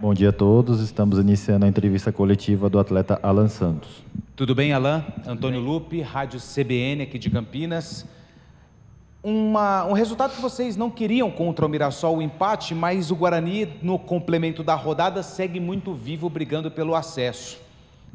Bom dia a todos. Estamos iniciando a entrevista coletiva do atleta Alan Santos. Tudo bem, Alan? Antônio Lupe, Rádio CBN aqui de Campinas. Um resultado que vocês não queriam contra o Mirassol, o empate, mas o Guarani, no complemento da rodada, segue muito vivo, brigando pelo acesso.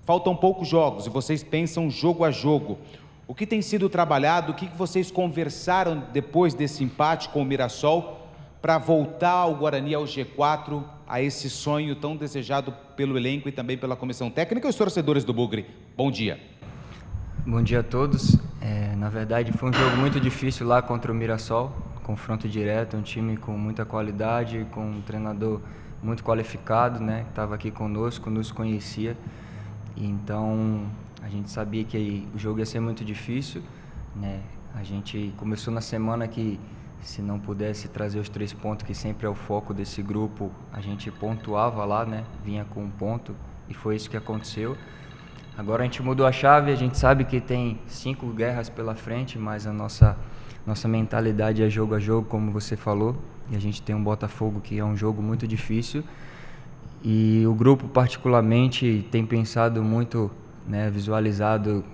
Faltam poucos jogos e vocês pensam jogo a jogo. O que tem sido trabalhado, o que vocês conversaram depois desse empate com o Mirassol para voltar o Guarani ao G4, a esse sonho tão desejado pelo elenco e também pela comissão técnica e os torcedores do Bugre? Bom dia. Bom dia a todos. Na verdade, foi um jogo muito difícil lá contra o Mirassol, confronto direto, um time com muita qualidade, com um treinador muito qualificado, né, que estava aqui conosco, nos conhecia. E então, a gente sabia que o jogo ia ser muito difícil, né? A gente começou na semana que, se não pudesse trazer os 3 pontos, que sempre é o foco desse grupo, a gente pontuava lá, né? Vinha com um ponto, e foi isso que aconteceu. Agora a gente mudou a chave, a gente sabe que tem 5 guerras pela frente, mas a nossa mentalidade é jogo a jogo, como você falou, e a gente tem um Botafogo que é um jogo muito difícil, e o grupo particularmente tem pensado muito, né, visualizado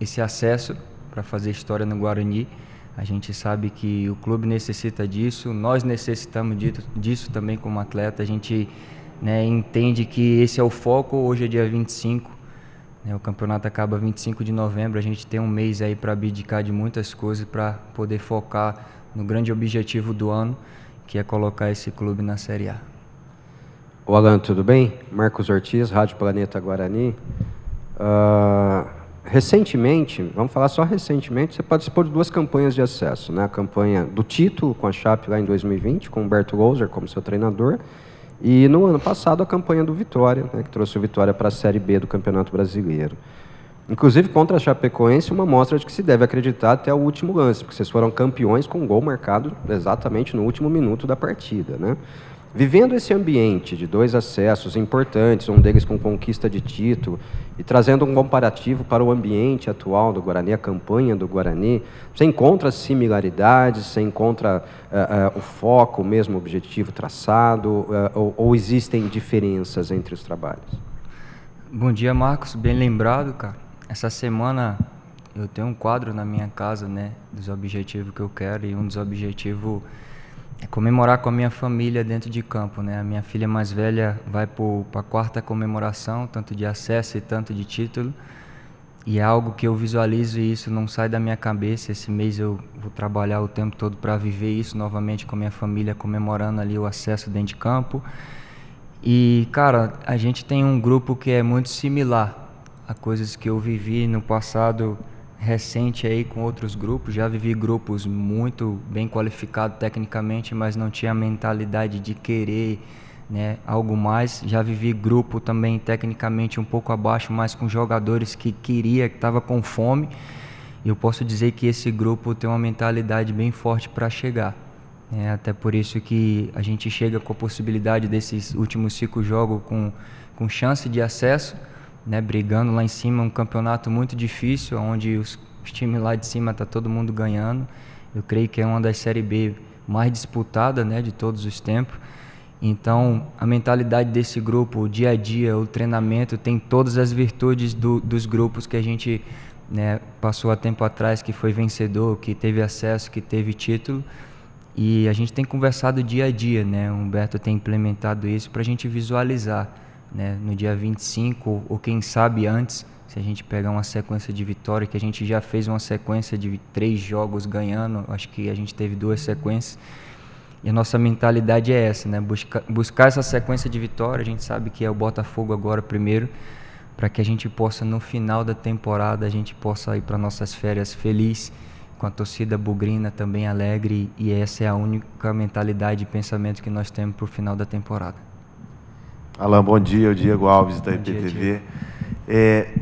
esse acesso para fazer história no Guarani. A gente sabe que o clube necessita disso, nós necessitamos disso também como atleta. A gente, né, entende que esse é o foco. Hoje é dia 25, né, o campeonato acaba 25 de novembro, a gente tem um mês aí para abdicar de muitas coisas para poder focar no grande objetivo do ano, que é colocar esse clube na Série A. O Alan, tudo bem? Marcos Ortiz, Rádio Planeta Guarani. Recentemente, vamos falar só recentemente, você participou de 2 campanhas de acesso, né? A campanha do título com a Chape lá em 2020, com o Humberto Louser como seu treinador, e no ano passado a campanha do Vitória, né, que trouxe o Vitória para a Série B do Campeonato Brasileiro. Inclusive contra a Chapecoense, uma mostra de que se deve acreditar até o último lance, porque vocês foram campeões com um gol marcado exatamente no último minuto da partida, né? Vivendo esse ambiente de 2 acessos importantes, um deles com conquista de título, e trazendo um comparativo para o ambiente atual do Guarani, a campanha do Guarani, você encontra similaridades, você encontra o foco, o mesmo objetivo traçado, ou existem diferenças entre os trabalhos? Bom dia, Marcos, bem lembrado, cara. Essa semana eu tenho um quadro na minha casa, né, dos objetivos que eu quero, e um dos objetivos é comemorar com a minha família dentro de campo, né? A minha filha mais velha vai para a 4ª comemoração, tanto de acesso e tanto de título, e é algo que eu visualizo e isso não sai da minha cabeça. Esse mês eu vou trabalhar o tempo todo para viver isso novamente com a minha família, comemorando ali o acesso dentro de campo. E, cara, a gente tem um grupo que é muito similar a coisas que eu vivi no passado recente aí com outros grupos. Já vivi grupos muito bem qualificados tecnicamente, mas não tinha a mentalidade de querer, né, algo mais. Já vivi grupo também tecnicamente um pouco abaixo, mas com jogadores que queria, que estava com fome. E eu posso dizer que esse grupo tem uma mentalidade bem forte para chegar. Até por isso que a gente chega com a possibilidade desses últimos 5 jogos com chance de acesso, né, brigando lá em cima, um campeonato muito difícil, onde os times lá de cima tá todo mundo ganhando. Eu creio que é uma das Série B mais disputadas, né, de todos os tempos. Então, a mentalidade desse grupo, o dia a dia, o treinamento, tem todas as virtudes dos grupos que a gente, né, passou há tempo atrás, que foi vencedor, que teve acesso, que teve título. E a gente tem conversado dia a dia, né? O Humberto tem implementado isso para a gente visualizar, né, no dia 25, ou quem sabe antes, se a gente pegar uma sequência de vitória, que a gente já fez uma sequência de 3 jogos ganhando, acho que a gente teve 2 sequências, e a nossa mentalidade é essa, né, buscar essa sequência de vitória. A gente sabe que é o Botafogo agora primeiro, para que a gente possa, no final da temporada, a gente possa ir para nossas férias feliz, com a torcida bugrina também alegre, e essa é a única mentalidade e pensamento que nós temos para o final da temporada. Alan, bom dia, o Diego Alves da IPTV.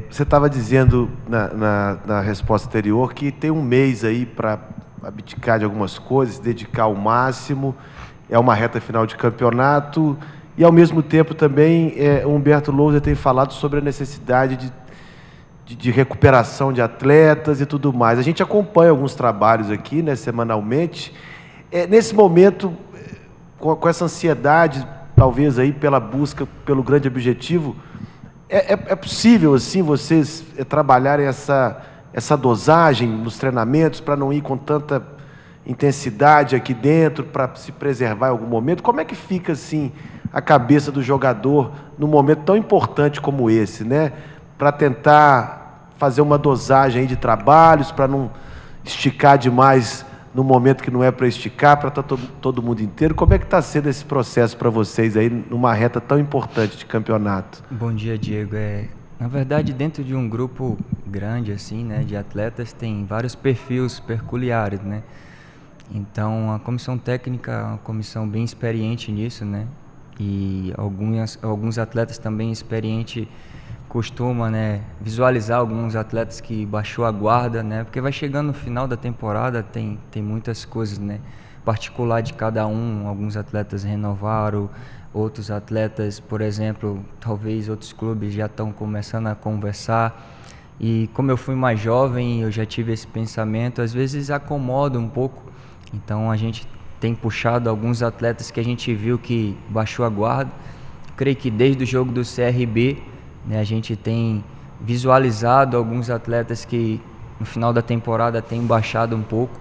Você estava dizendo na resposta anterior que tem um mês aí para abdicar de algumas coisas, se dedicar ao máximo, é uma reta final de campeonato, e ao mesmo tempo também o Humberto Louser tem falado sobre a necessidade de recuperação de atletas e tudo mais. A gente acompanha alguns trabalhos aqui, né, semanalmente. Nesse momento, com essa ansiedade talvez aí pela busca, pelo grande objetivo. É possível, assim, vocês trabalharem essa dosagem nos treinamentos para não ir com tanta intensidade aqui dentro, para se preservar em algum momento? Como é que fica, assim, a cabeça do jogador num momento tão importante como esse, né? Para tentar fazer uma dosagem aí de trabalhos, para não esticar demais no momento que não é para esticar, para estar todo mundo inteiro. Como é que está sendo esse processo para vocês aí numa reta tão importante de campeonato? Bom dia, Diego. Na verdade, dentro de um grupo grande assim, né, de atletas, tem vários perfis peculiares, né? Então, a comissão técnica é uma comissão bem experiente nisso, né? E alguns atletas também experientes costuma, né, visualizar alguns atletas que baixou a guarda, né, porque vai chegando no final da temporada, tem muitas coisas, né, particular de cada um. Alguns atletas renovaram, outros atletas, por exemplo, talvez outros clubes já estão começando a conversar, e como eu fui mais jovem, eu já tive esse pensamento, às vezes acomoda um pouco. Então a gente tem puxado alguns atletas que a gente viu que baixou a guarda. Creio que desde o jogo do CRB, né, a gente tem visualizado alguns atletas que no final da temporada têm baixado um pouco,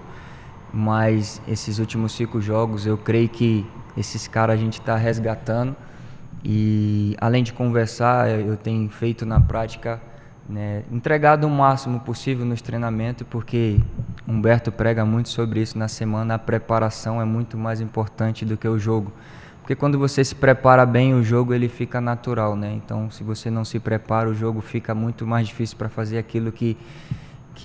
mas esses últimos 5 jogos eu creio que esses caras a gente está resgatando. E além de conversar, eu tenho feito na prática, né, entregado o máximo possível nos treinamentos, porque Humberto prega muito sobre isso na semana. A preparação é muito mais importante do que o jogo. Porque quando você se prepara bem, o jogo ele fica natural, né? Então, se você não se prepara, o jogo fica muito mais difícil para fazer aquilo que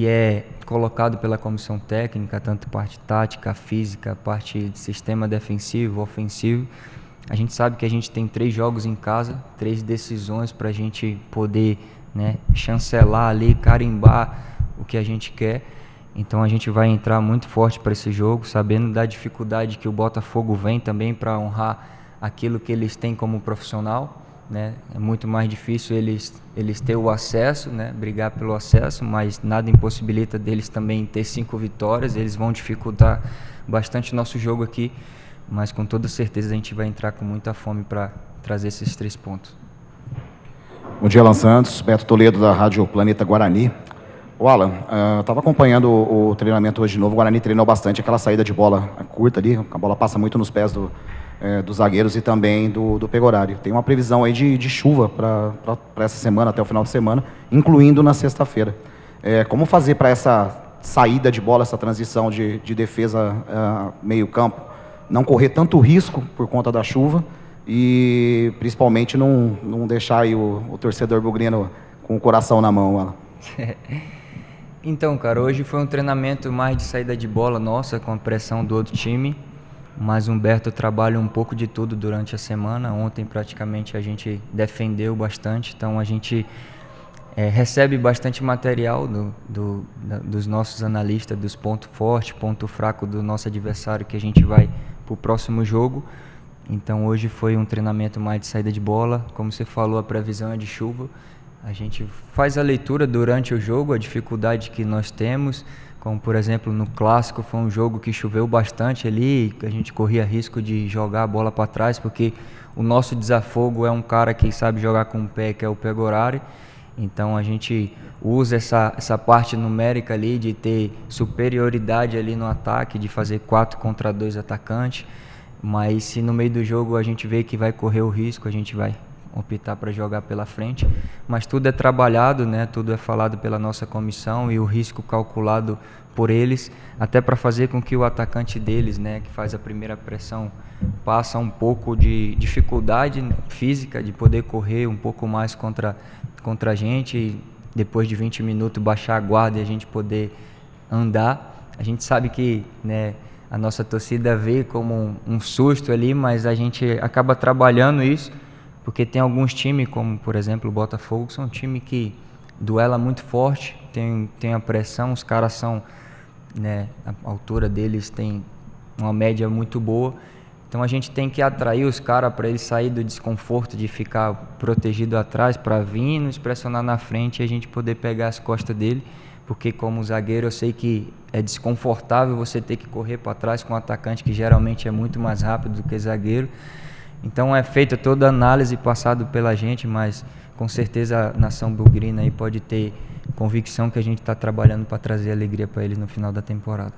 é colocado pela comissão técnica, tanto parte tática, física, parte de sistema defensivo, ofensivo. A gente sabe que a gente tem 3 jogos em casa, 3 decisões para a gente poder, né, chancelar ali, carimbar o que a gente quer. Então a gente vai entrar muito forte para esse jogo, sabendo da dificuldade que o Botafogo vem também para honrar aquilo que eles têm como profissional, né? É muito mais difícil eles ter o acesso, né? Brigar pelo acesso, mas nada impossibilita deles também ter 5 vitórias. Eles vão dificultar bastante o nosso jogo aqui, mas com toda certeza a gente vai entrar com muita fome para trazer esses 3 pontos. Bom dia, Alan Santos, Beto Toledo da Rádio Planeta Guarani. O Alan, estava acompanhando o treinamento hoje de novo. O Guarani treinou bastante aquela saída de bola curta ali, a bola passa muito nos pés dos zagueiros e também do Pegorari. Tem uma previsão aí de chuva para essa semana, até o final de semana, incluindo na sexta-feira. Como fazer para essa saída de bola, essa transição de defesa meio campo, não correr tanto risco por conta da chuva e principalmente não deixar aí o torcedor bugrino com o coração na mão, Alan? Então, cara, hoje foi um treinamento mais de saída de bola nossa, com a pressão do outro time, mas o Humberto trabalha um pouco de tudo durante a semana. Ontem praticamente a gente defendeu bastante, então a gente recebe bastante material dos nossos analistas, dos pontos fortes, ponto fraco do nosso adversário, que a gente vai para o próximo jogo. Então hoje foi um treinamento mais de saída de bola. Como você falou, a previsão é de chuva. A gente faz a leitura durante o jogo, a dificuldade que nós temos, como por exemplo no Clássico, foi um jogo que choveu bastante ali, a gente corria risco de jogar a bola para trás, porque o nosso desafogo é um cara que sabe jogar com o pé, que é o Pegorari. Então a gente usa essa parte numérica ali de ter superioridade ali no ataque, de fazer 4 contra 2 atacantes, mas se no meio do jogo a gente vê que vai correr o risco, a gente vai optar para jogar pela frente, mas tudo é trabalhado, né? Tudo é falado pela nossa comissão e o risco calculado por eles, até para fazer com que o atacante deles, né, que faz a primeira pressão, passa um pouco de dificuldade física de poder correr um pouco mais contra a gente, e depois de 20 minutos baixar a guarda e a gente poder andar. A gente sabe que, né, a nossa torcida vê como um susto ali, mas a gente acaba trabalhando isso, porque tem alguns times, como por exemplo o Botafogo, que são um time que duela muito forte, tem a pressão, os caras são, né, a altura deles tem uma média muito boa, então a gente tem que atrair os caras para eles sair do desconforto de ficar protegido atrás, para vir nos pressionar na frente e a gente poder pegar as costas dele, porque como zagueiro eu sei que é desconfortável você ter que correr para trás com um atacante que geralmente é muito mais rápido do que zagueiro. Então é feita toda a análise passado pela gente, mas com certeza a nação bugrina aí pode ter convicção que a gente está trabalhando para trazer alegria para eles no final da temporada.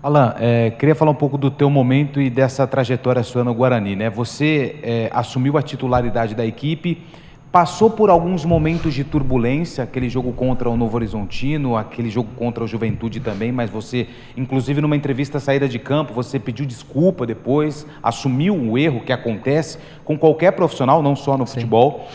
Alan, queria falar um pouco do teu momento e dessa trajetória sua no Guarani, né? Você assumiu a titularidade da equipe, passou por alguns momentos de turbulência, aquele jogo contra o Novo Horizontino, aquele jogo contra o Juventude também, mas você, inclusive numa entrevista saída de campo, você pediu desculpa depois, assumiu o erro que acontece com qualquer profissional, não só no futebol.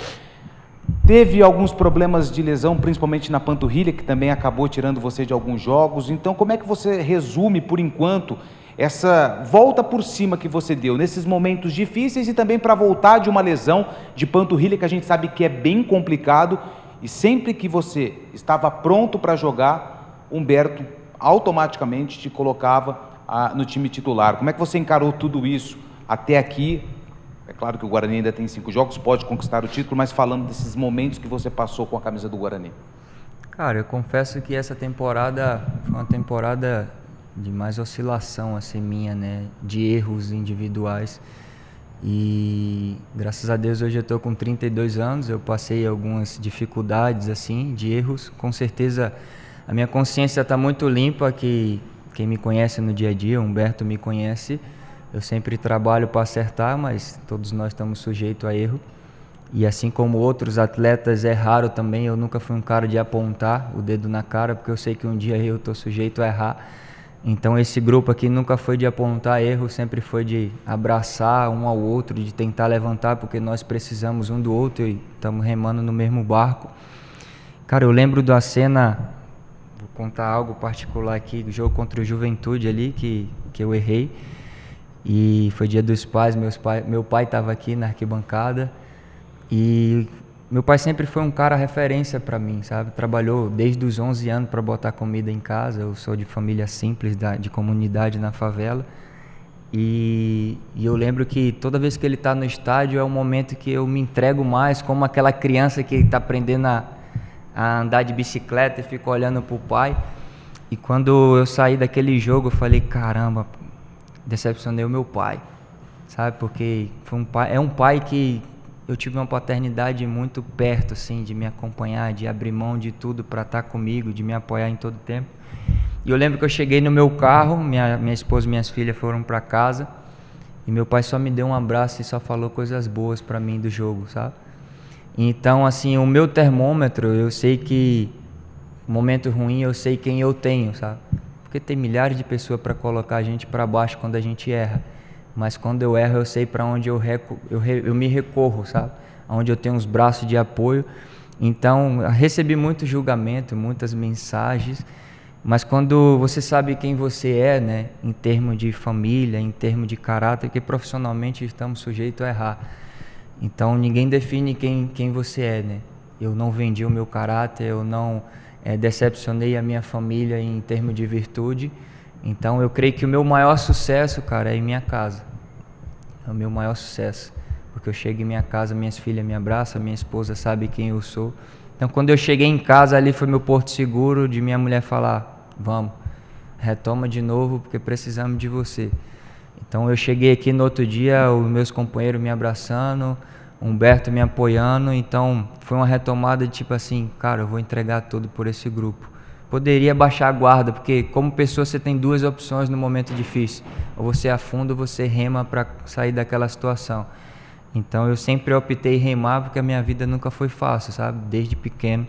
Teve alguns problemas de lesão, principalmente na panturrilha, que também acabou tirando você de alguns jogos. Então, como é que você resume, por enquanto, essa volta por cima que você deu nesses momentos difíceis e também para voltar de uma lesão de panturrilha, que a gente sabe que é bem complicado, e sempre que você estava pronto para jogar, Humberto automaticamente te colocava no time titular. Como é que você encarou tudo isso até aqui? É claro que o Guarani ainda tem 5 jogos, pode conquistar o título, mas falando desses momentos que você passou com a camisa do Guarani. Cara, eu confesso que essa temporada foi uma temporada de mais oscilação, assim, minha, né? De erros individuais. E graças a Deus hoje eu estou com 32 anos, eu passei algumas dificuldades, assim, de erros. Com certeza a minha consciência está muito limpa, que quem me conhece no dia a dia, o Humberto me conhece. Eu sempre trabalho para acertar, mas todos nós estamos sujeitos a erro. E assim como outros atletas, é raro também, eu nunca fui um cara de apontar o dedo na cara, porque eu sei que um dia eu estou sujeito a errar. Então esse grupo aqui nunca foi de apontar erro, sempre foi de abraçar um ao outro, de tentar levantar, porque nós precisamos um do outro e estamos remando no mesmo barco. Cara, eu lembro da cena, vou contar algo particular aqui, do jogo contra o Juventude ali, que eu errei. E foi dia dos pais, meu pai estava aqui na arquibancada e meu pai sempre foi um cara referência para mim, sabe? Trabalhou desde os 11 anos para botar comida em casa. Eu sou de família simples, de comunidade na favela. E eu lembro que toda vez que ele está no estádio é um momento que eu me entrego mais, como aquela criança que está aprendendo a andar de bicicleta e fica olhando para o pai. E quando eu saí daquele jogo, eu falei, caramba, decepcionei o meu pai, sabe? Porque foi um pai que eu tive uma paternidade muito perto, assim, de me acompanhar, de abrir mão de tudo para estar comigo, de me apoiar em todo tempo. E eu lembro que eu cheguei no meu carro, minha esposa e minhas filhas foram para casa e meu pai só me deu um abraço e só falou coisas boas para mim do jogo, sabe? Então, assim, o meu termômetro, eu sei que momento ruim, eu sei quem eu tenho, sabe? Porque tem milhares de pessoas para colocar a gente para baixo quando a gente erra. Mas quando eu erro, eu sei para onde eu me recorro, sabe? Onde eu tenho uns braços de apoio. Então, eu recebi muito julgamento, muitas mensagens. Mas quando você sabe quem você é, né? Em termos de família, em termos de caráter, que profissionalmente estamos sujeitos a errar. Então, ninguém define quem você é, né? Eu não vendi o meu caráter, eu não decepcionei a minha família em termos de virtude. Então eu creio que o meu maior sucesso, cara, é em minha casa. É o meu maior sucesso. Porque eu chego em minha casa, minhas filhas me abraçam, minha esposa sabe quem eu sou. Então quando eu cheguei em casa, ali foi meu porto seguro de minha mulher falar, vamos, retoma de novo porque precisamos de você. Então eu cheguei aqui no outro dia, os meus companheiros me abraçando, Humberto me apoiando, então foi uma retomada de tipo assim, cara, eu vou entregar tudo por esse grupo. Poderia baixar a guarda, porque como pessoa você tem 2 opções no momento difícil. Ou você afunda ou você rema para sair daquela situação. Então eu sempre optei em remar porque a minha vida nunca foi fácil, sabe? Desde pequeno.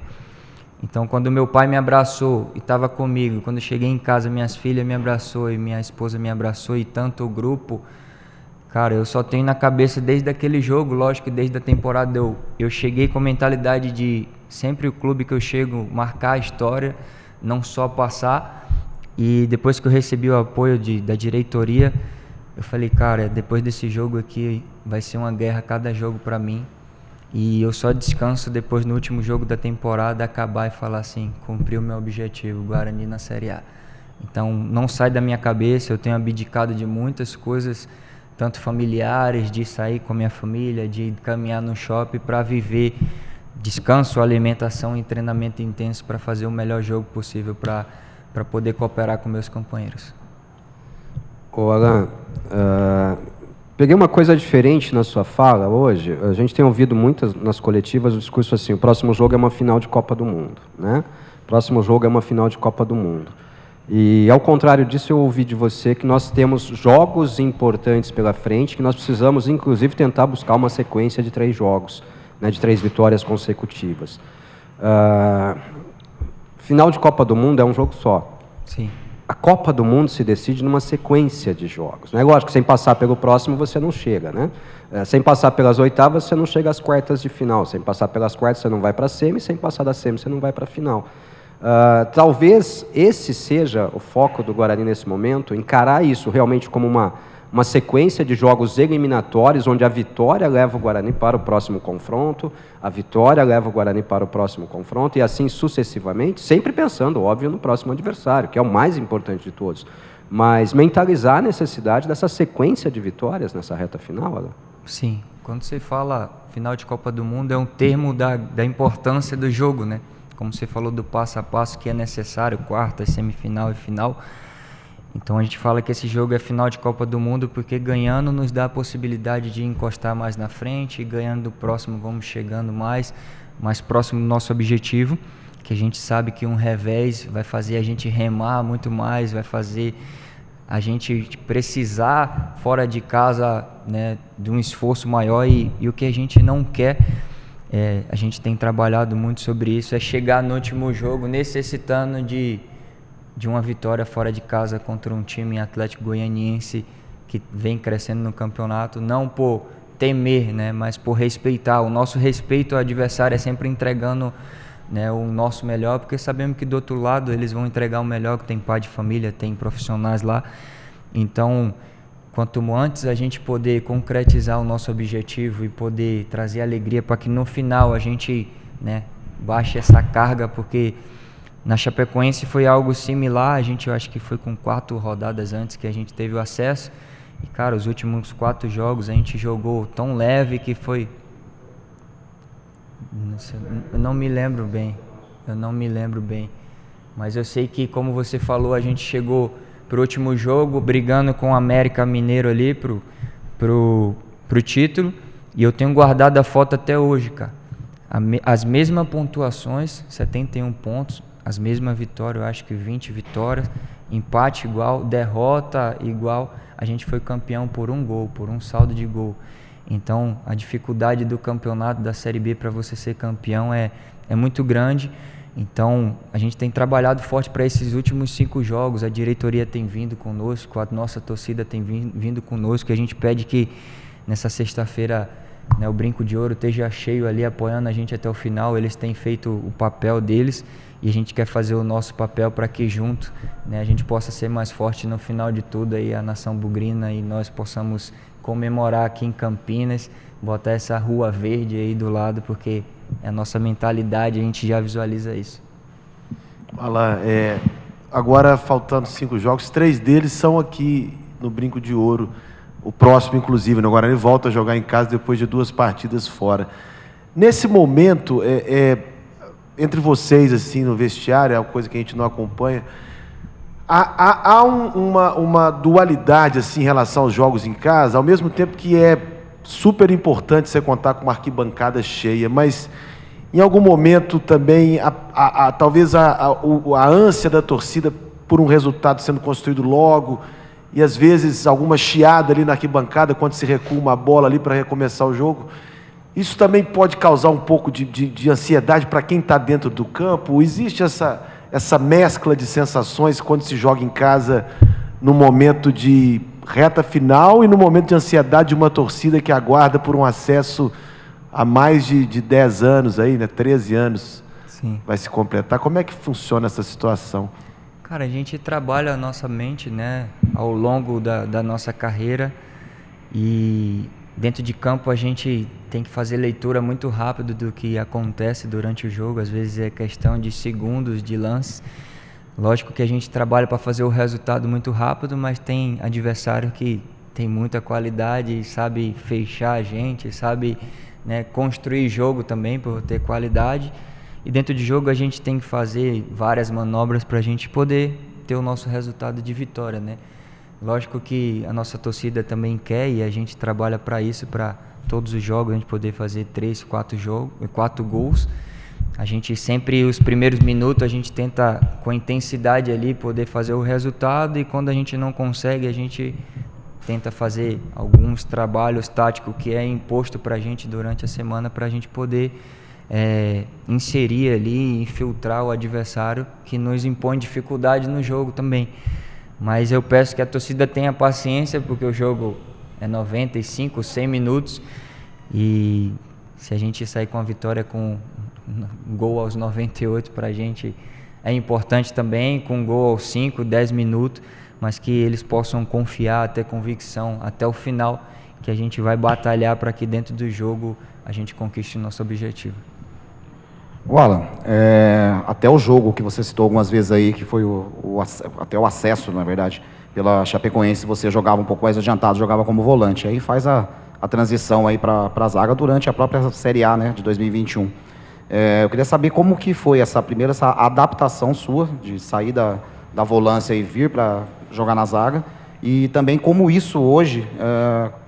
Então quando meu pai me abraçou e estava comigo, quando eu cheguei em casa, minhas filhas me abraçou e minha esposa me abraçou e tanto o grupo... Cara, eu só tenho na cabeça desde aquele jogo, lógico que desde a temporada eu cheguei com a mentalidade de sempre o clube que eu chego marcar a história, não só passar. E depois que eu recebi o apoio da diretoria, eu falei, cara, depois desse jogo aqui vai ser uma guerra cada jogo para mim. E eu só descanso depois no último jogo da temporada acabar e falar assim, cumpri o meu objetivo, Guarani na Série A. Então não sai da minha cabeça, eu tenho abdicado de muitas coisas, tanto familiares, de sair com a minha família, de caminhar no shopping para viver descanso, alimentação e treinamento intenso para fazer o melhor jogo possível para poder cooperar com meus companheiros. Ô Alan, Peguei uma coisa diferente na sua fala hoje. A gente tem ouvido muitas nas coletivas o discurso assim: o próximo jogo é uma final de Copa do Mundo, né? O próximo jogo é uma final de Copa do Mundo. E, ao contrário disso, eu ouvi de você que nós temos jogos importantes pela frente, que nós precisamos, inclusive, tentar buscar uma sequência de 3 jogos, né, de 3 vitórias consecutivas. Final de Copa do Mundo é um jogo só. Sim. A Copa do Mundo se decide numa sequência de jogos. Não é lógico que sem passar pelo próximo você não chega, né? Sem passar pelas oitavas você não chega às quartas de final. Sem passar pelas quartas você não vai para a semi. Sem passar da semi você não vai para a final. Talvez esse seja o foco do Guarani nesse momento, encarar isso realmente como uma sequência de jogos eliminatórios, onde a vitória leva o Guarani para o próximo confronto, a vitória leva o Guarani para o próximo confronto, e assim sucessivamente, sempre pensando, óbvio, no próximo adversário, que é o mais importante de todos. Mas mentalizar a necessidade dessa sequência de vitórias nessa reta final, Alan? Sim. Quando você fala final de Copa do Mundo, é um termo da importância do jogo, né? Como você falou do passo a passo que é necessário, quarta, semifinal e final. Então a gente fala que esse jogo é final de Copa do Mundo porque ganhando nos dá a possibilidade de encostar mais na frente, e ganhando do próximo vamos chegando mais próximo do nosso objetivo, que a gente sabe que um revés vai fazer a gente remar muito mais, vai fazer a gente precisar fora de casa, né, de um esforço maior, e o que a gente não quer, a gente tem trabalhado muito sobre isso, é chegar no último jogo necessitando de uma vitória fora de casa contra um time Atlético Goianiense que vem crescendo no campeonato, não por temer, né, mas por respeitar. O nosso respeito ao adversário é sempre entregando, né, o nosso melhor, porque sabemos que do outro lado eles vão entregar o melhor, que tem pai de família, tem profissionais lá. Então, quanto antes a gente poder concretizar o nosso objetivo e poder trazer alegria para que no final a gente, né, baixe essa carga, porque na Chapecoense foi algo similar. Eu acho que foi com 4 rodadas antes que a gente teve o acesso. E, cara, os últimos 4 jogos a gente jogou tão leve que foi... Eu não me lembro bem. Mas eu sei que, como você falou, a gente chegou pro último jogo brigando com o América Mineiro ali pro título. E eu tenho guardado a foto até hoje, cara. As mesmas pontuações, 71 pontos. As mesmas vitórias, eu acho que 20 vitórias, empate igual, derrota igual. A gente foi campeão por um gol, por um saldo de gol. Então, a dificuldade do campeonato da Série B para você ser campeão é muito grande. Então, a gente tem trabalhado forte para esses últimos 5 jogos. A diretoria tem vindo conosco, a nossa torcida tem vindo conosco. E a gente pede que nessa sexta-feira, né, o Brinco de Ouro esteja cheio ali, apoiando a gente até o final. Eles têm feito o papel deles. E a gente quer fazer o nosso papel para que junto, né, a gente possa ser mais forte no final de tudo, aí, a nação bugrina, e nós possamos comemorar aqui em Campinas, botar essa rua verde aí do lado, porque é a nossa mentalidade, a gente já visualiza isso. Alan, agora faltando 5 jogos, 3 deles são aqui no Brinco de Ouro, o próximo inclusive, no Guarani volta a jogar em casa depois de 2 partidas fora. Nesse momento, entre vocês, assim, no vestiário, é uma coisa que a gente não acompanha, há uma dualidade, assim, em relação aos jogos em casa, ao mesmo tempo que é super importante você contar com uma arquibancada cheia, mas em algum momento também, talvez a ânsia da torcida por um resultado sendo construído logo, e às vezes alguma chiada ali na arquibancada, quando se recua uma bola ali para recomeçar o jogo, isso também pode causar um pouco de ansiedade para quem está dentro do campo? Existe essa mescla de sensações quando se joga em casa no momento de reta final e no momento de ansiedade de uma torcida que aguarda por um acesso há mais de 10 anos, aí, né? 13 anos. Sim. Vai se completar. Como é que funciona essa situação? Cara, a gente trabalha a nossa mente, né, ao longo da nossa carreira, e dentro de campo a gente tem que fazer leitura muito rápido do que acontece durante o jogo. Às vezes é questão de segundos, de lance. Lógico que a gente trabalha para fazer o resultado muito rápido, mas tem adversário que tem muita qualidade, sabe fechar a gente, sabe, né, construir jogo também por ter qualidade. E dentro de jogo a gente tem que fazer várias manobras para a gente poder ter o nosso resultado de vitória, né? Lógico que a nossa torcida também quer e a gente trabalha para isso, para todos os jogos a gente poder fazer 3, 4 gols. A gente sempre, os primeiros minutos, a gente tenta com intensidade ali poder fazer o resultado, e quando a gente não consegue, a gente tenta fazer alguns trabalhos táticos que é imposto para a gente durante a semana, para a gente poder inserir ali, infiltrar o adversário que nos impõe dificuldade no jogo também. Mas eu peço que a torcida tenha paciência, porque o jogo é 95, 100 minutos, e se a gente sair com a vitória com um gol aos 98 para a gente é importante também, com um gol aos 5, 10 minutos, mas que eles possam confiar, ter convicção até o final, que a gente vai batalhar para que dentro do jogo a gente conquiste o nosso objetivo. Alan, até o jogo que você citou algumas vezes aí, que foi até o acesso, na verdade, pela Chapecoense, você jogava um pouco mais adiantado, jogava como volante, aí faz a transição aí para a zaga durante a própria Série A, né, de 2021. Eu queria saber como que foi essa adaptação sua, de sair da volância e vir para jogar na zaga, e também como isso hoje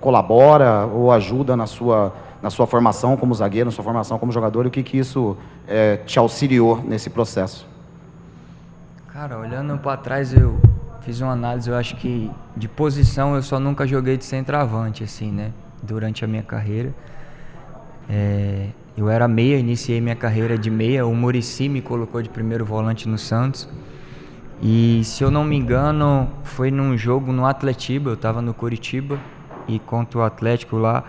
colabora ou ajuda na sua formação como zagueiro, na sua formação como jogador, e o que isso te auxiliou nesse processo? Cara, olhando para trás, eu fiz uma análise, eu acho que de posição eu só nunca joguei de centroavante, assim, né, durante a minha carreira. Eu era meia, iniciei minha carreira de meia, o Muricy me colocou de primeiro volante no Santos, e se eu não me engano, foi num jogo no Atletiba, eu estava no Curitiba, e contra o Atlético lá,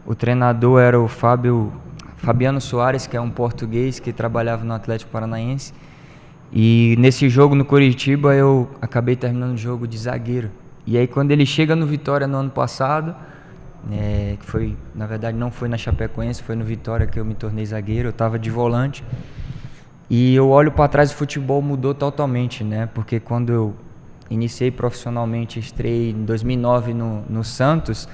o treinador era o Fabiano Soares, que é um português que trabalhava no Atlético Paranaense, e nesse jogo no Curitiba eu acabei terminando o jogo de zagueiro. E aí quando ele chega no Vitória no ano passado, que foi, na verdade não foi na Chapecoense, foi no Vitória que eu me tornei zagueiro, eu estava de volante, e eu olho para trás, o futebol mudou totalmente, né? Porque quando eu iniciei profissionalmente, estreiei em 2009 no Santos,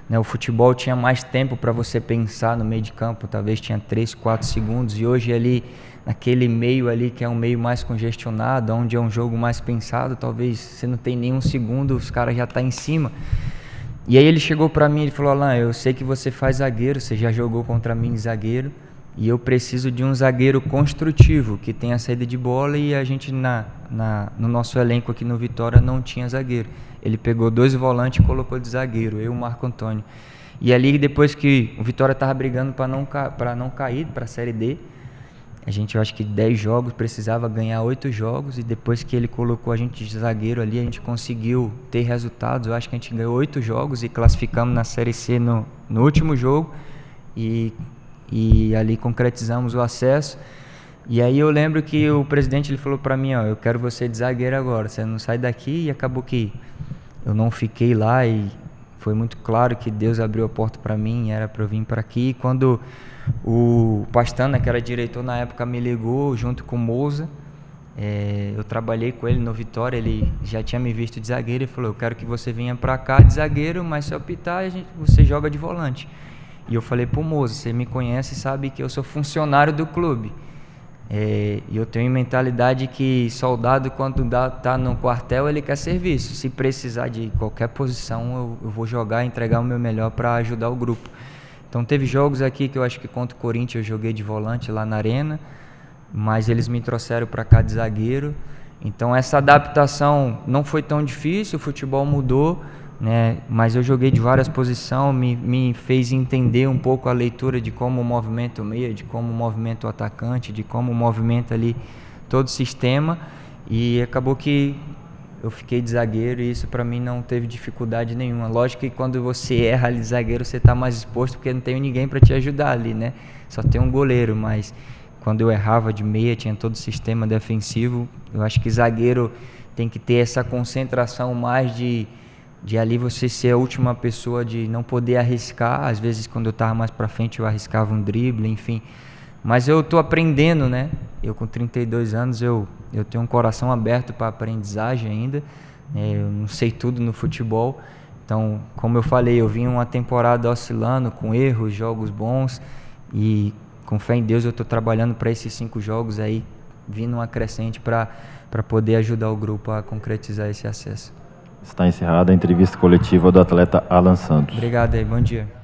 né, o futebol tinha mais tempo para você pensar no meio de campo, talvez tinha 3, 4 segundos, e hoje ali, naquele meio ali que é um meio mais congestionado, onde é um jogo mais pensado, talvez você não tem nenhum segundo, os caras já estão em cima. E aí ele chegou para mim e falou: Alan, eu sei que você faz zagueiro, você já jogou contra mim zagueiro, e eu preciso de um zagueiro construtivo, que tenha saída de bola, e a gente no nosso elenco aqui no Vitória não tinha zagueiro. Ele pegou 2 volantes e colocou de zagueiro, eu e o Marco Antônio. E ali, depois que o Vitória estava brigando para não cair para a Série D, a gente, eu acho que 10 jogos, precisava ganhar 8 jogos, e depois que ele colocou a gente de zagueiro ali, a gente conseguiu ter resultados. Eu acho que a gente ganhou 8 jogos e classificamos na Série C no último jogo, e ali concretizamos o acesso. E aí eu lembro que o presidente, ele falou para mim: eu quero você de zagueiro agora, você não sai daqui. E acabou que eu não fiquei lá, e foi muito claro que Deus abriu a porta para mim, era para eu vir para aqui. E quando o Pastana, que era diretor na época, me ligou junto com o Moza, eu trabalhei com ele no Vitória, ele já tinha me visto de zagueiro, e falou: eu quero que você venha para cá de zagueiro, mas se eu optar, você joga de volante. E eu falei pro Moza: você me conhece e sabe que eu sou funcionário do clube. E eu tenho uma mentalidade que soldado, quando tá no quartel, ele quer serviço. Se precisar de qualquer posição, eu vou jogar e entregar o meu melhor para ajudar o grupo. Então teve jogos aqui que eu acho que contra o Corinthians eu joguei de volante lá na Arena, mas eles me trouxeram para cá de zagueiro. Então essa adaptação não foi tão difícil, o futebol mudou, né? Mas eu joguei de várias posições, me fez entender um pouco a leitura de como movimenta o meia, de como movimenta o atacante, de como movimenta ali todo o sistema, e acabou que eu fiquei de zagueiro, e isso para mim não teve dificuldade nenhuma. Lógico que quando você erra ali de zagueiro, você está mais exposto, porque não tem ninguém para te ajudar ali, né? Só tem um goleiro, mas quando eu errava de meia, tinha todo o sistema defensivo. Eu acho que zagueiro tem que ter essa concentração mais de ali você ser a última pessoa, de não poder arriscar. Às vezes, quando eu estava mais para frente, eu arriscava um drible, enfim. Mas eu estou aprendendo, né? Eu com 32 anos, eu tenho um coração aberto para aprendizagem ainda. Eu não sei tudo no futebol. Então, como eu falei, eu vim uma temporada oscilando, com erros, jogos bons. E com fé em Deus, eu estou trabalhando para esses 5 jogos aí, vindo uma crescente para poder ajudar o grupo a concretizar esse acesso. Está encerrada a entrevista coletiva do atleta Alan Santos. Obrigado aí, bom dia.